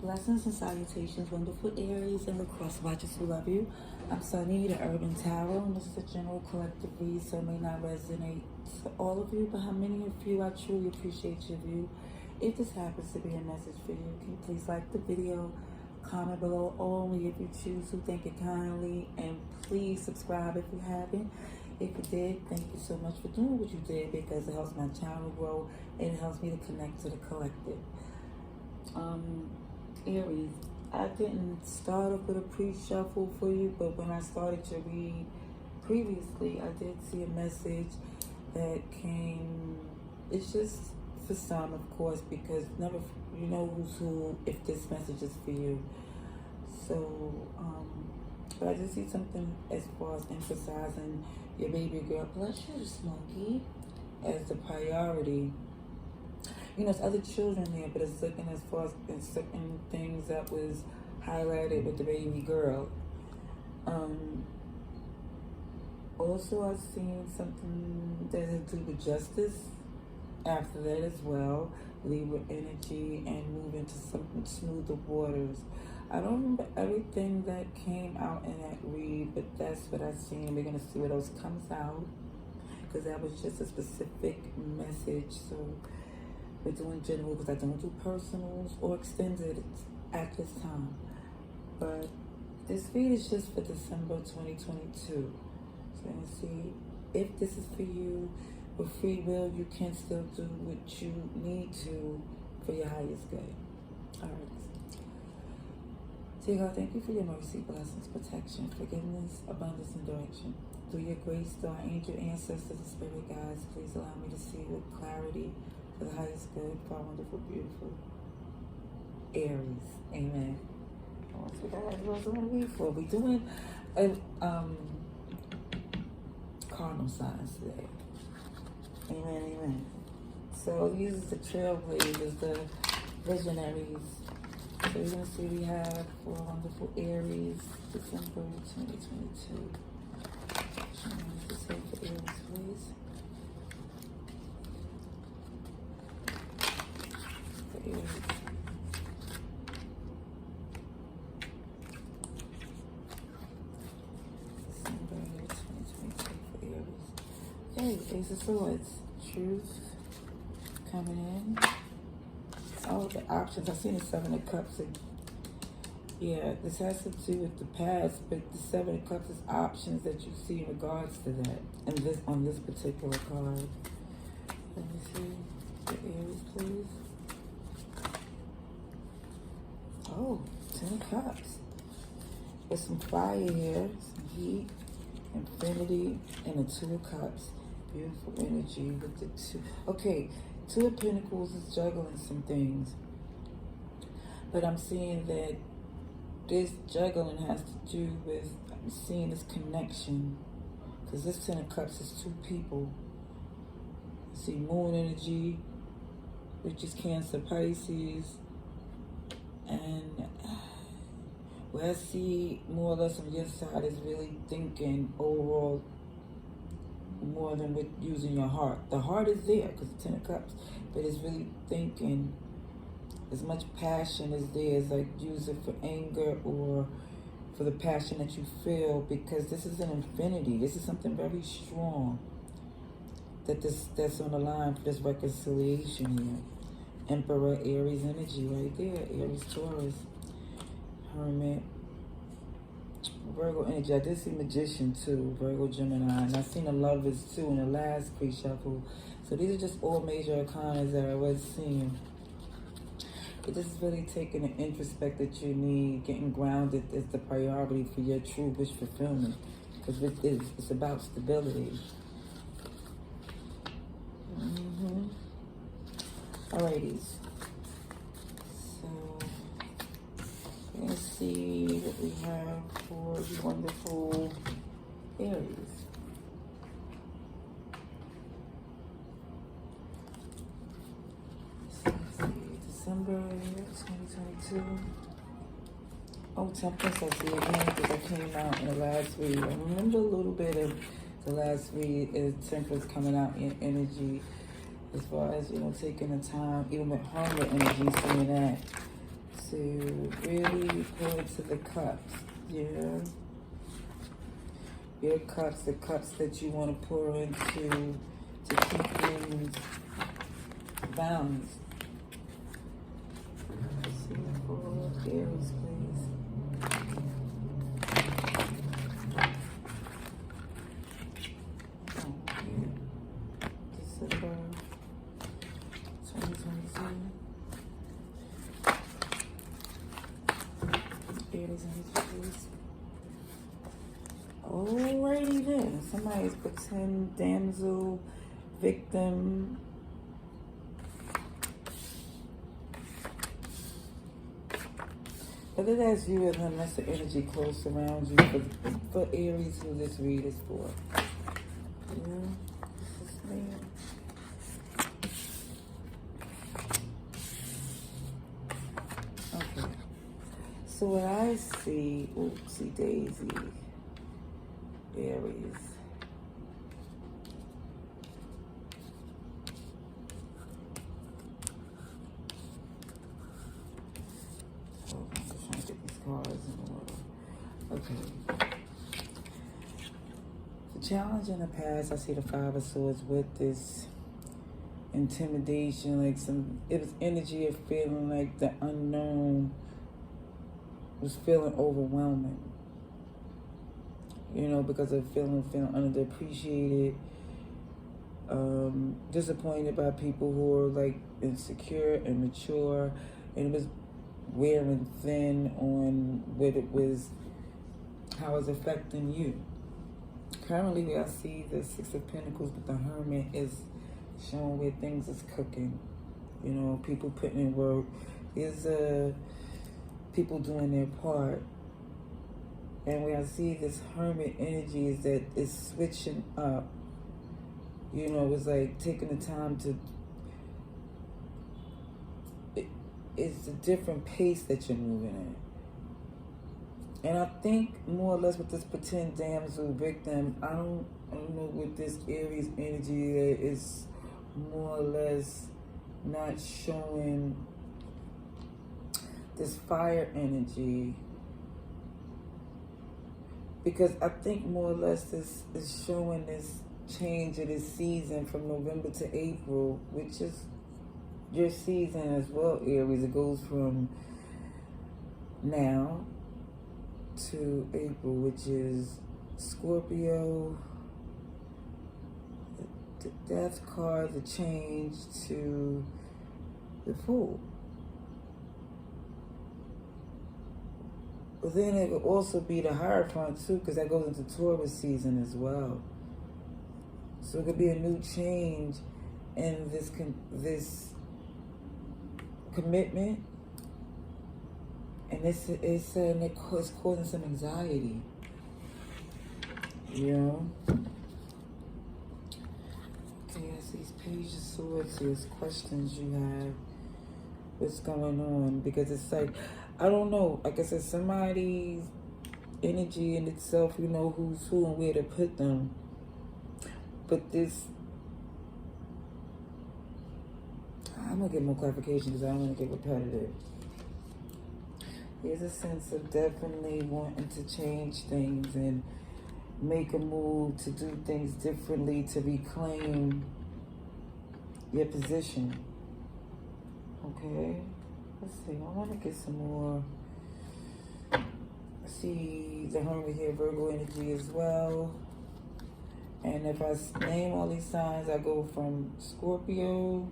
Blessings and salutations, wonderful Aries and lacrosse watchers who love you. I'm Sunni, the Urban Tarot, and this is a general collective read, so it may not resonate to all of you, but how many of you I truly appreciate your view. If this happens to be a message for you, can you please like the video, comment below only if you choose to, thank you kindly, and please subscribe if you haven't. If you did, thank you so much for doing what you did, because it helps my channel grow and it helps me to connect to the collective. Aries, I didn't start off with a pre-shuffle for you, but when I started to read previously, I did see a message that came. It's just for some, of course, because never you know who's who if this message is for you. So, but I just see something as far as emphasizing your baby girl, bless you, Smokey, as the priority. You know, there's other children there, but it's looking as far as in certain things that was highlighted with the baby girl. Also, I've seen something that has to do with justice after that as well. Libra energy and move into something smoother waters. I don't remember everything that came out in that read, but that's what I've seen. We're going to see what else comes out, because that was just a specific message. So we're doing general because I don't do personals or extended at this time. But this read is just for December 2022. So let's see if this is for you. With free will, you can still do what you need to for your highest good. All right. Dear God, thank you for your mercy, blessings, protection, forgiveness, abundance, and direction. Through your grace, through our angel ancestors and spirit guides, please allow me to see with clarity for the highest good, for our wonderful, beautiful Aries. Amen. Once we got what else we read for. We're doing cardinal signs today. Amen, amen. So these are the trailblazers, the visionaries. So we're going to see what we have for wonderful Aries, December 2022. Just say for Aries, please. For Aries. December 2022 for Aries. Okay, Ace of Swords. Truth coming in. Oh, the options. I've seen the Seven of Cups. Yeah, this has to do with the past, but the Seven of Cups is options that you see in regards to that. And this on this particular card. Let me see. The Aries, please. Oh, 10 of Cups. There's some fire here, some heat, infinity, and the Two of Cups. Beautiful energy with the two. Okay, Two of Pentacles is juggling some things. But I'm seeing that this juggling has to do with, I'm seeing this connection. Because this 10 of Cups is two people. I see Moon energy, which is Cancer, Pisces. And what I see more or less on your side is really thinking overall more than with using your heart. The heart is there because the 10 of Cups, but it's really thinking. As much passion as there is, like use it for anger or for the passion that you feel, because this is an infinity. This is something very strong that's on the line for this reconciliation here. Emperor, Aries energy right there. Aries, Taurus, Hermit, Virgo energy. I did see Magician too, Virgo, Gemini, and I've seen the Lovers too in the last pre-shuffle. So these are just all major arcanas that I was seeing. But this is really taking an introspect that you need. Getting grounded is the priority for your true wish fulfillment, because it's about stability. Alrighties. So let's see what we have for the wonderful Aries. December 2022. Oh, Temperance, I see again, because I came out in the last read. I remember a little bit of the last read is Temperance coming out in energy, as far as, you know, taking the time, even with Hermit energy, seeing that. see. Really go into the cups. Yeah. Your cups, the cups that you want to pour into to keep things balanced. Let's see, for Aries, please. Oh, yeah. December 2022. Aries energy, please. Alrighty then. Somebody's pretend damsel, victim. Whether that's you or them, that's the energy close around you for Aries who this read is for. Yeah, this is me. Okay. So what I see, oopsie daisy, Aries. Oh, I'm just trying to get these cards in order. Okay. The challenge in the past, I see the Five of Swords with this intimidation, like it was energy of feeling like the unknown was feeling overwhelming. You know, because of feeling underappreciated, disappointed by people who are like insecure, immature, and it was wearing thin on what it was, how it's affecting you. Currently, I see the Six of Pentacles, but the Hermit is showing where things is cooking. You know, people putting in work. There's people doing their part. And when I see this Hermit energy is that it's switching up. You know, it's like taking the time to... It's a different pace that you're moving in. And I think more or less with this pretend damsel victim, I don't know with this Aries energy that is more or less not showing this fire energy. Because I think more or less this is showing this change of this season from November to April, which is your season as well, Aries. It goes from now to April, which is Scorpio, the Death card, the change to the Fool. But then it could also be the Hierophant too, because that goes into Taurus season as well. So it could be a new change in this commitment, and it's causing some anxiety. You know. Okay, I see these Page of Swords. There's questions you have. What's going on? Because it's like, I don't know. Like I said, somebody's energy in itself, you know who's who and where to put them. But this, I'm going to get more clarification because I don't want to get repetitive. There's a sense of definitely wanting to change things and make a move to do things differently to reclaim your position. Okay, let's see. I want to get some more. I see the Hermit here, Virgo energy as well. And if I name all these signs, I go from Scorpio,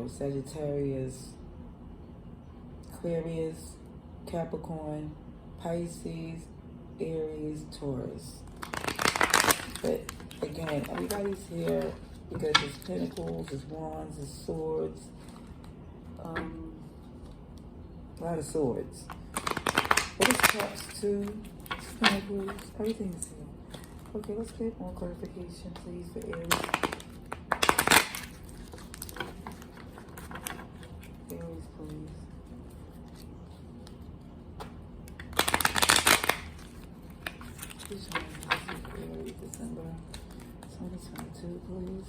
Sagittarius, Aquarius, Capricorn, Pisces, Aries, Taurus. But again, everybody's here because there's pentacles, there's wands, there's swords, a lot of swords. What is cups too? Pentacles, everything is here. Okay, let's get more clarification, please, for Aries. Aries, please. Please show me for Aries, December 2022, please.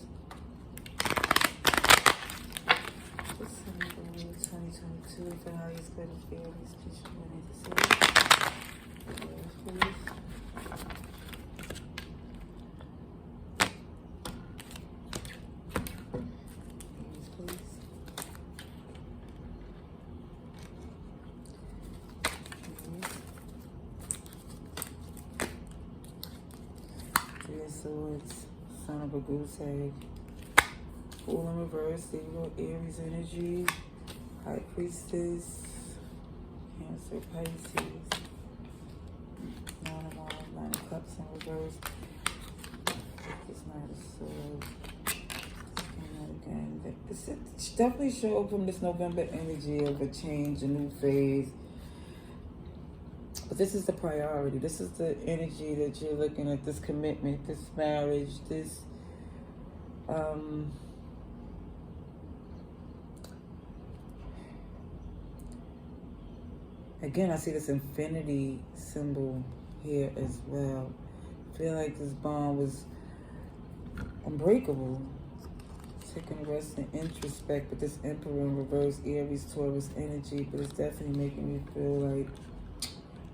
22 is the highest good of Aries. Please show me the same. Aries, please. Aries, please. Aries. Three of Swords. Son of a goose egg. Fool in reverse. There you go. Aries energy. High Priestess. Cancer, Pisces. Nine of Wands, Nine of Cups in reverse. This Knight of Swords. Again. This definitely show up from this November energy of a change, a new phase. But this is the priority. This is the energy that you're looking at. This commitment, this marriage, this again, I see this infinity symbol here as well. I feel like this bond was unbreakable. Taking a rest and introspect, but this Emperor in reverse, Aries, Taurus energy, but it's definitely making me feel like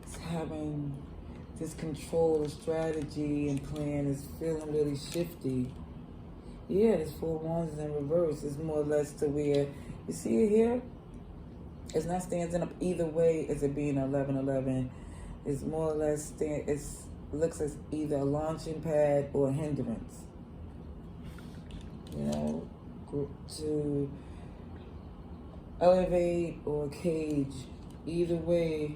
it's having this control, strategy, and plan is feeling really shifty. Yeah, this Four of Wands is in reverse. It's more or less to where, you see it here? It's not standing up either way as it being 11-11. It's more or less, it looks as either a launching pad or a hindrance. You know, to elevate or cage. Either way,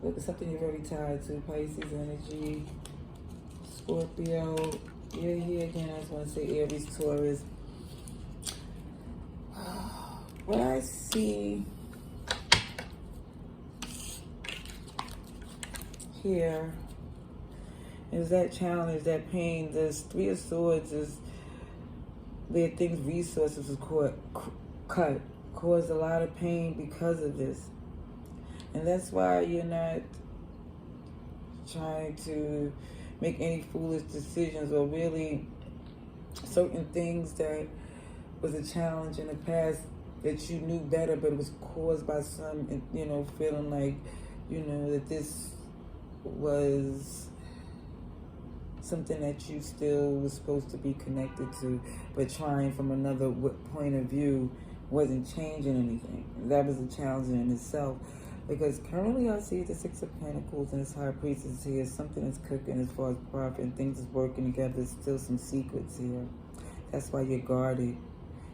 look, it's something you're very tied to. Pisces energy, Scorpio. Yeah, here again, I just want to say Aries, Taurus. What I see here is that challenge, that pain. This Three of Swords is where things, resources is cut, caused a lot of pain because of this. And that's why you're not trying to make any foolish decisions, or really certain things that was a challenge in the past that you knew better, but it was caused by some, you know, feeling like, you know, that this was something that you still was supposed to be connected to, but trying from another point of view wasn't changing anything. That was a challenge in itself. Because currently I see the Six of Pentacles and this High Priestess here. Something is cooking as far as profit and things is working together. There's still some secrets here. That's why you're guarded.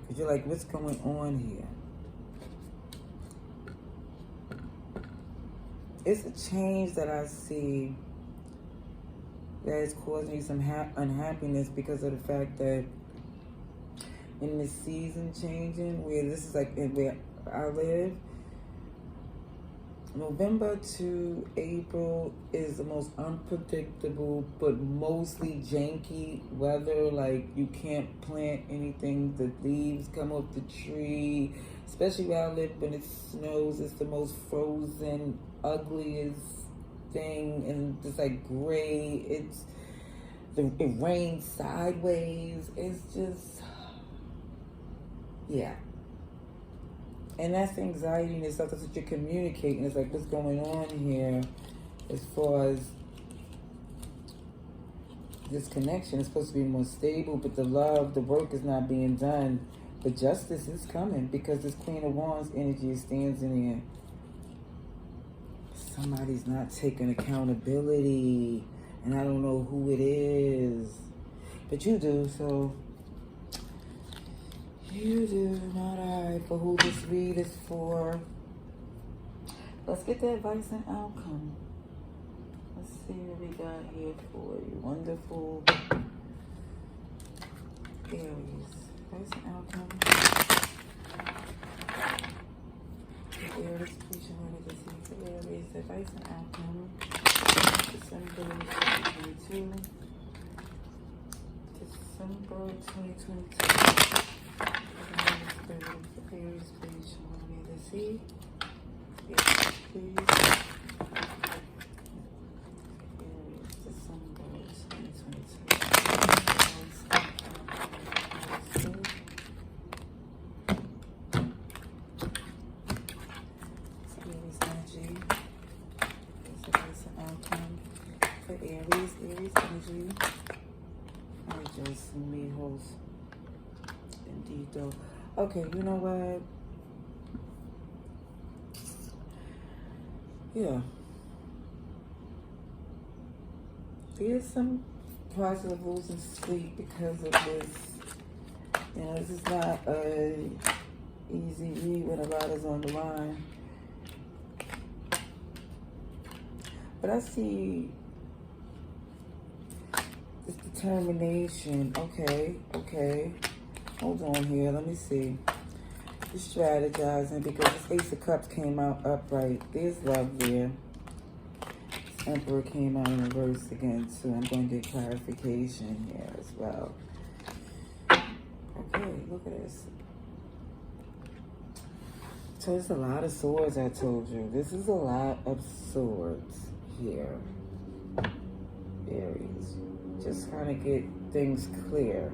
Because you're like, what's going on here? It's a change that I see that is causing you some unhappiness because of the fact that in this season changing, where this is like where I live, November to April is the most unpredictable but mostly janky weather. Like, you can't plant anything. The leaves come off the tree, especially where I live. When it snows, it's the most frozen, ugliest thing, and it's like gray. It rains sideways. It's just, yeah. And that's the anxiety and stuff. That's what you're communicating. It's like, what's going on here as far as this connection? It's supposed to be more stable, but the love, the work is not being done. But justice is coming because this Queen of Wands energy stands in there. Somebody's not taking accountability, and I don't know who it is. But you do, so... You do, not I. For who this read is for. Let's get the advice and outcome. Let's see what we got here for you. Wonderful Aries. Advice and outcome. Aries, please show me the seeds of Aries. Advice and outcome. December 2022. December 2022. Aries, please show me the seed. Aries, please. Aries, December 2022. energy. I just me host. Indeed, though. Okay, you know what? Yeah. There's some positive losing sleep because of this. You know, this is not a easy read when a lot is on the line. But I see this determination. Okay. Hold on here. Let me see. You're strategizing because this Ace of Cups came out upright. There's love there. This Emperor came out in reverse again, too. I'm going to get clarification here as well. Okay, look at this. So it's a lot of swords, I told you. This is a lot of swords here. Aries. Just trying to get things clear.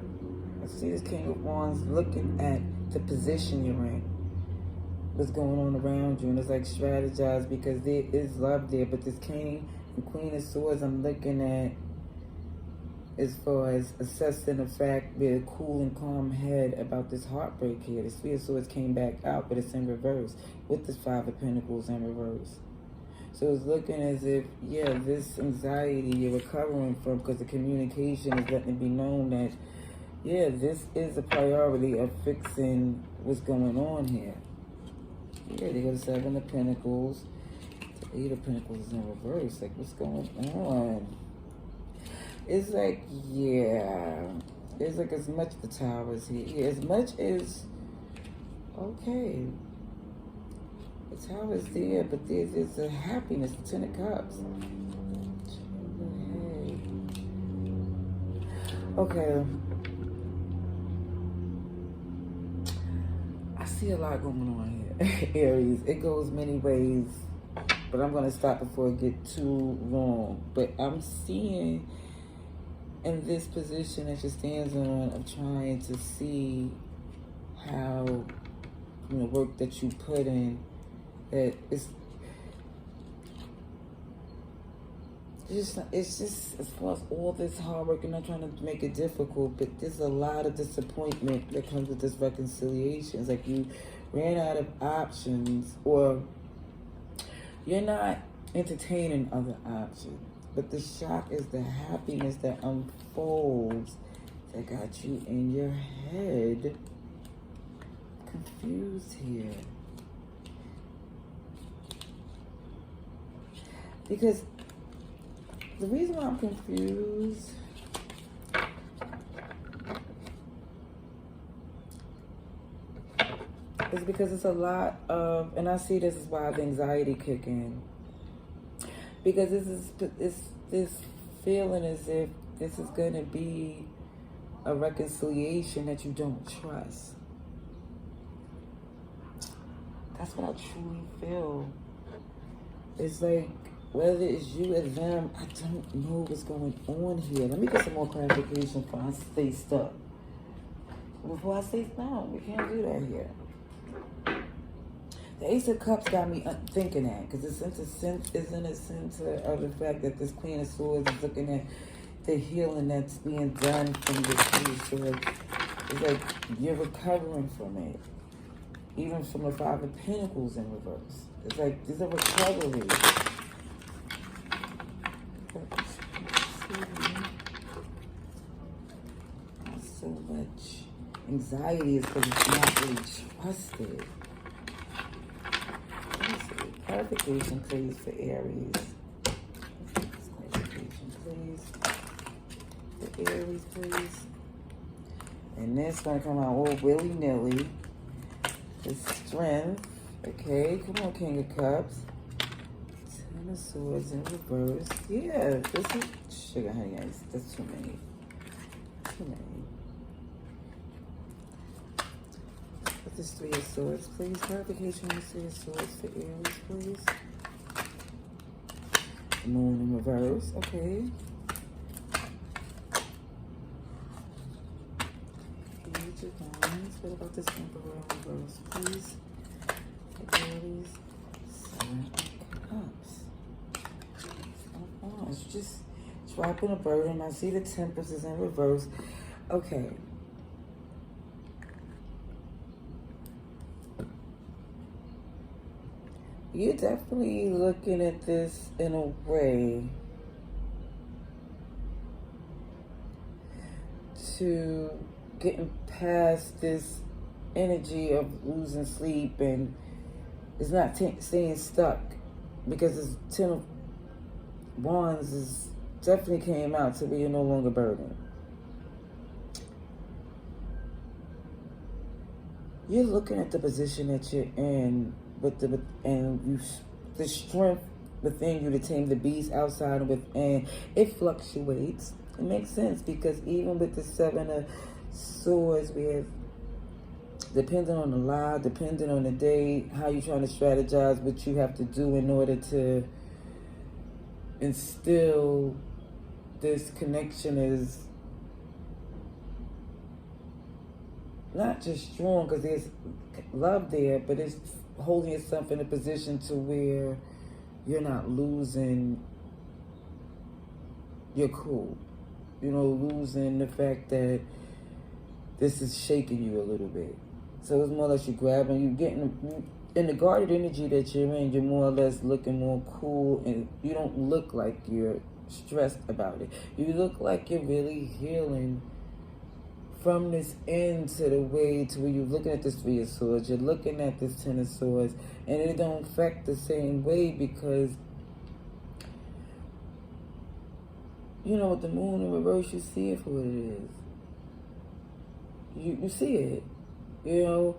I see this King of Wands looking at the position you're in. What's going on around you. And it's like strategize because there is love there. But this King and Queen of Swords I'm looking at as far as assessing the fact with a cool and calm head about this heartbreak here. The Three of Swords came back out, but it's in reverse with this Five of Pentacles in reverse. So it's looking as if, yeah, this anxiety you're recovering from because the communication is letting it be known that, yeah, this is a priority of fixing what's going on here. Yeah, they go to Seven of Pentacles. The Eight of Pentacles is in reverse. Like, what's going on? It's like, yeah. It's like as much the Towers here. Yeah, as much as, okay. The Tower is there, but there's a happiness, the Ten of Cups. Okay. I see a lot going on here, Aries. It goes many ways, but I'm going to stop before it gets too long. But I'm seeing in this position that you stands on of trying to see how, you know, work that you put in, that it's just as far as all this hard work, and not trying to make it difficult, but there's a lot of disappointment that comes with this reconciliation. It's like you ran out of options, or you're not entertaining other options. But the shock is the happiness that unfolds that got you in your head confused here. Because the reason why I'm confused is because it's a lot of, and I see this is why the anxiety kick in. Because this feeling as if this is going to be a reconciliation that you don't trust. That's what I truly feel. It's like, whether it's you or them, I don't know what's going on here. Let me get some more clarification before I stay stuck. Before I stay stuck, we can't do that here. The Ace of Cups got me thinking that, because it's in the center of the fact that this Queen of Swords is looking at the healing that's being done from this Queen of Swords. It's like you're recovering from it. Even from the Five of Pentacles in reverse. It's like there's a recovery. Not so much anxiety is because it's not really trusted. Clarification, please, for Aries. Clarification, please. For Aries, please. And this going to come out all willy-nilly. The Strength. Okay, come on, King of Cups. Ten of Swords in reverse. Yeah, this is sugar, honey, ice. That's too many. Too many. With this Three of Swords, please. Clarification on the Three of Swords for Aries, please. Moon in reverse. Okay. Page of Wands. What about this Emperor in reverse, please? For Aries. Seven of Cups. Just dropping a burden. I see the Temperance is in reverse. Okay. You're definitely looking at this in a way to getting past this energy of losing sleep, and it's not staying stuck, because this 10 of Wands is definitely came out to be no longer burden. You're looking at the position that you're in with the strength within you to tame the beast outside and within. It fluctuates. It makes sense, because even with the 7 of Swords, we have, depending on the lie, depending on the day, how you're trying to strategize what you have to do in order to instill this connection is not just strong, because there's love there, but it's holding yourself in a position to where you're not losing your cool. You know, losing the fact that this is shaking you a little bit. So it's more or less you grabbing, you getting in the guarded energy that you're in, you're more or less looking more cool, and you don't look like you're stressed about it. You look like you're really healing from this end to the way to where you're looking at this 3 of Swords, you're looking at this 10 of Swords, and it don't affect the same way, because you know, with the Moon in reverse, you see it for what it is. You see it, you know,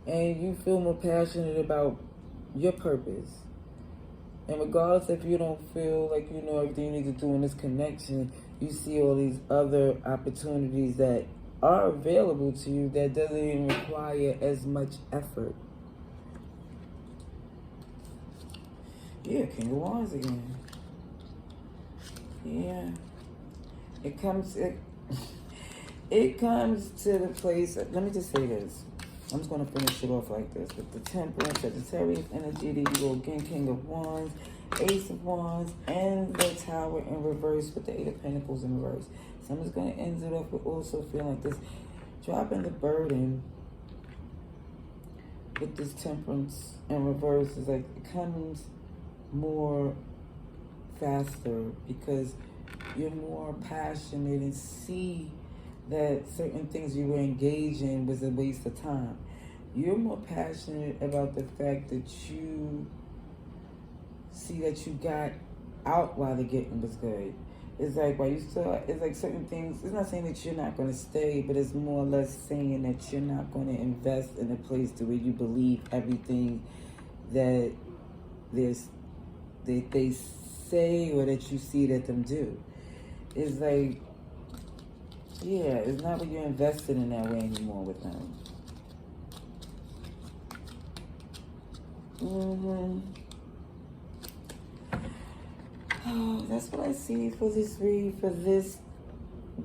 and you feel more passionate about your purpose. And regardless if you don't feel like you know everything you need to do in this connection, you see all these other opportunities that are available to you that doesn't even require as much effort. Yeah, King of Wands again. Yeah. It comes to the place, let me just say this. I'm just going to finish it off like this. With the Temperance, Sagittarius energy, there you go again, King of Wands, Ace of Wands, and the Tower in reverse with the 8 of Pentacles in reverse. So I'm just going to end it off with also feeling like this. Dropping the burden with this Temperance in reverse is like, it comes more faster, because you're more passionate and see that certain things you were engaged in was a waste of time. You're more passionate about the fact that you see that you got out while the getting was good. It's like, while you still, it's like certain things, it's not saying that you're not going to stay, but it's more or less saying that you're not going to invest in a place to where you believe everything that they say or that you see that them do. It's like, yeah, it's not what you're invested in that way anymore with them. Oh, that's what I see for this read for this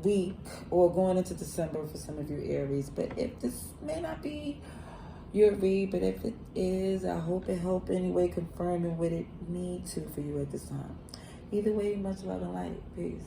week, or going into December for some of you Aries. But if this may not be your read, but if it is, I hope it helped anyway, confirming what it need to for you at this time. Either way, much love and light. Peace.